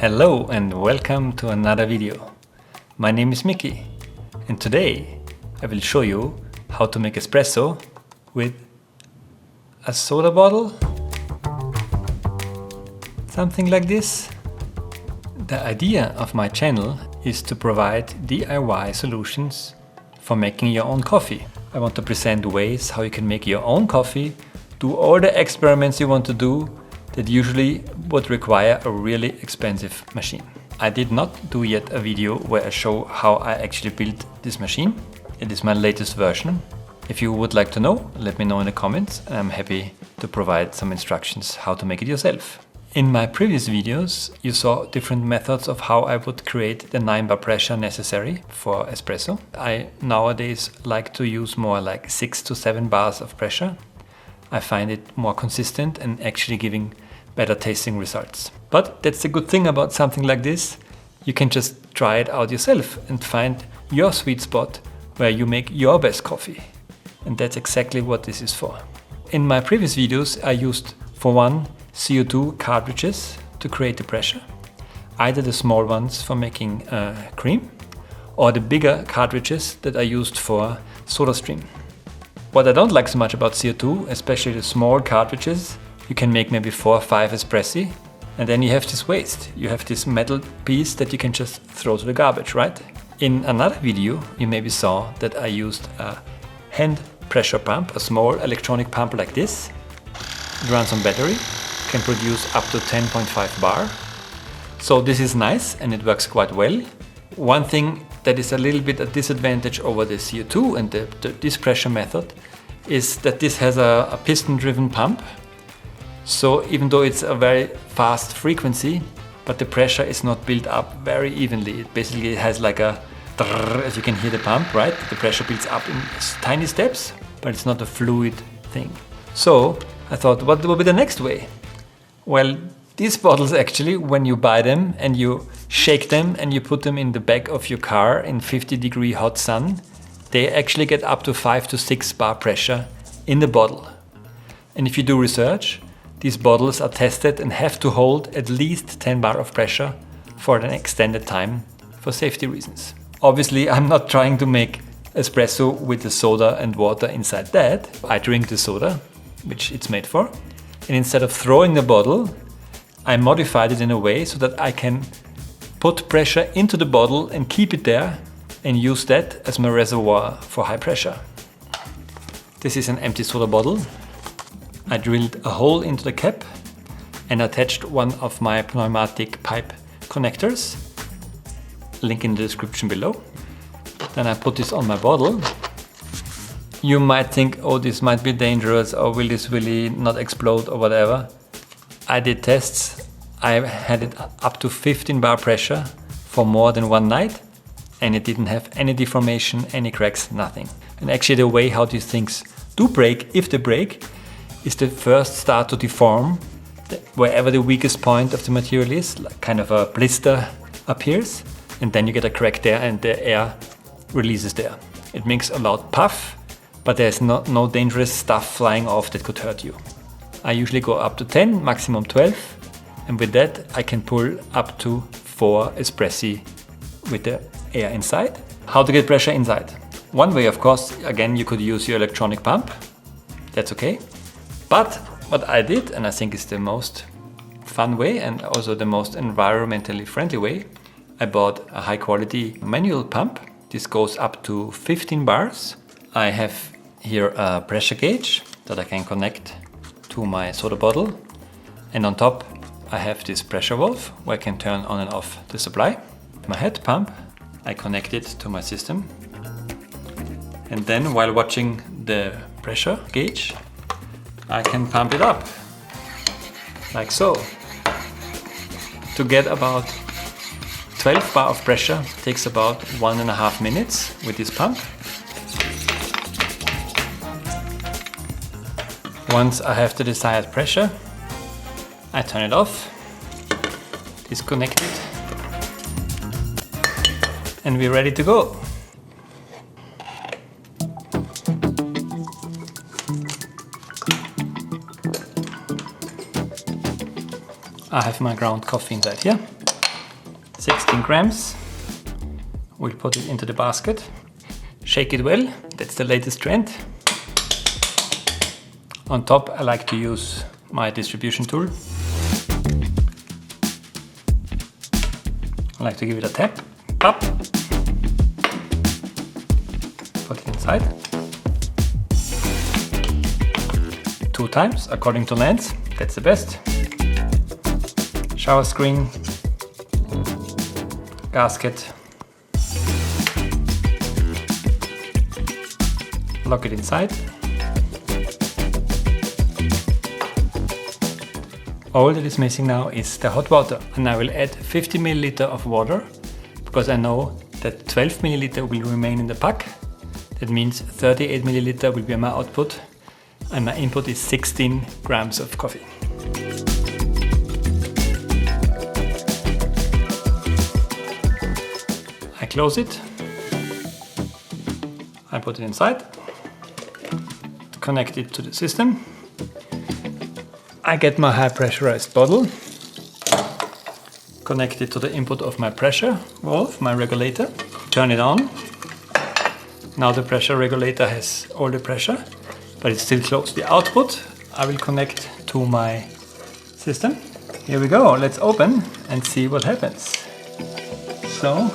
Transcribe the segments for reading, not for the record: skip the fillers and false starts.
Hello and welcome to another video. My name is Mickey and today I will show you how to make espresso with a soda bottle. Something like this. The idea of my channel is to provide DIY solutions for making your own coffee. I want to present ways how you can make your own coffee, do all the experiments you want to do that usually would require a really expensive machine. I did not do yet a video where I show how I actually built this machine. It is my latest version. If you would like to know, let me know in the comments. I'm happy to provide some instructions how to make it yourself. In my previous videos, you saw different methods of how I would create the 9-bar pressure necessary for espresso. I nowadays like to use more like 6 to 7 bars of pressure. I find it more consistent and actually giving better tasting results. But that's the good thing about something like this. You can just try it out yourself and find your sweet spot where you make your best coffee. And that's exactly what this is for. In my previous videos, I used, for one, CO2 cartridges to create the pressure. Either the small ones for making cream or the bigger cartridges that I used for Sodastream. What I don't like so much about CO2, especially the small cartridges, you can make maybe 4 or 5 espressi and then you have this waste. You have this metal piece that you can just throw to the garbage, right? In another video, you maybe saw that I used a hand pressure pump, a small electronic pump like this. It runs on battery, can produce up to 10.5 bar. So this is nice and it works quite well. One thing that is a little bit a disadvantage over the CO2 and this pressure method is that this has a piston-driven pump. So even though it's a very fast frequency, but the pressure is not built up very evenly. It basically has like a, as you can hear the pump, right? The pressure builds up in tiny steps, but it's not a fluid thing. So I thought, what will be the next way? Well, these bottles actually, when you buy them and you shake them and you put them in the back of your car in 50-degree hot sun, they actually get up to 5 to 6 bar pressure in the bottle. And if you do research, these bottles are tested and have to hold at least 10 bar of pressure for an extended time for safety reasons. Obviously, I'm not trying to make espresso with the soda and water inside that. I drink the soda, which it's made for. And instead of throwing the bottle, I modified it in a way so that I can put pressure into the bottle and keep it there and use that as my reservoir for high pressure. This is an empty soda bottle. I drilled a hole into the cap and attached one of my pneumatic pipe connectors. Link in the description below. Then I put this on my bottle. You might think, oh, this might be dangerous, or will this really not explode or whatever. I did tests. I had it up to 15 bar pressure for more than one night and it didn't have any deformation, any cracks, nothing. And actually the way how these things do break, if they break, is the first start to deform wherever the weakest point of the material is, like kind of a blister appears, and then you get a crack there and the air releases there. It makes a loud puff, but there's no dangerous stuff flying off that could hurt you. I usually go up to 10, maximum 12, and with that I can pull up to 4 espressi with the air inside. How to get pressure inside? One way, of course, again, you could use your electronic pump. That's okay. But what I did, and I think is the most fun way and also the most environmentally friendly way, I bought a high quality manual pump. This goes up to 15 bars. I have here a pressure gauge that I can connect to my soda bottle, and on top I have this pressure valve where I can turn on and off the supply. My head pump, I connect it to my system, and then while watching the pressure gauge I can pump it up like so. To get about 12 bar of pressure takes about 1.5 minutes with this pump. Once I have the desired pressure, I turn it off, disconnect it, and we're ready to go. I have my ground coffee inside here. 16 grams. We'll put it into the basket. Shake it well, that's the latest trend. On top I like to use my distribution tool. I like to give it a tap, pop. Put it inside. 2 times according to length, that's the best. Shower screen, gasket. Lock it inside. All that is missing now is the hot water, and I will add 50 milliliter of water because I know that 12 milliliter will remain in the pack. That means 38 milliliter will be my output, and my input is 16 grams of coffee. I close it. I put it inside. Connect it to the system. I get my high pressurized bottle, connect it to the input of my pressure valve, my regulator, turn it on. Now the pressure regulator has all the pressure, but it's still closed. The output I will connect to my system. Here we go, let's open and see what happens. So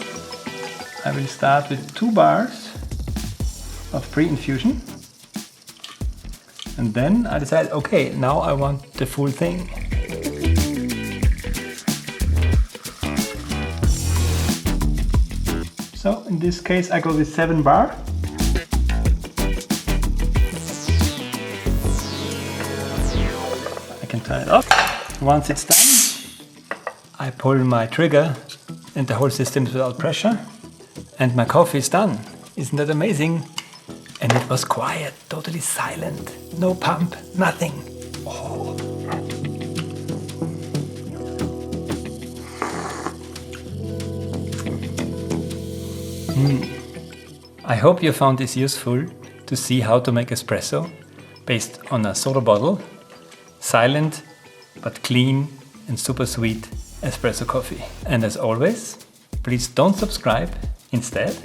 I will start with 2 bars of pre-infusion. And then I decide, okay, now I want the full thing. So in this case I go with 7 bar. I can turn it off. Once it's done, I pull my trigger and the whole system is without pressure. And my coffee is done. Isn't that amazing? And it was quiet, totally silent, no pump, nothing. Oh. I hope you found this useful to see how to make espresso based on a soda bottle. Silent, but clean and super sweet espresso coffee. And as always, please don't subscribe. Instead,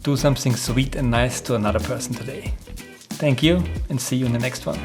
do something sweet and nice to another person today. Thank you and see you in the next one.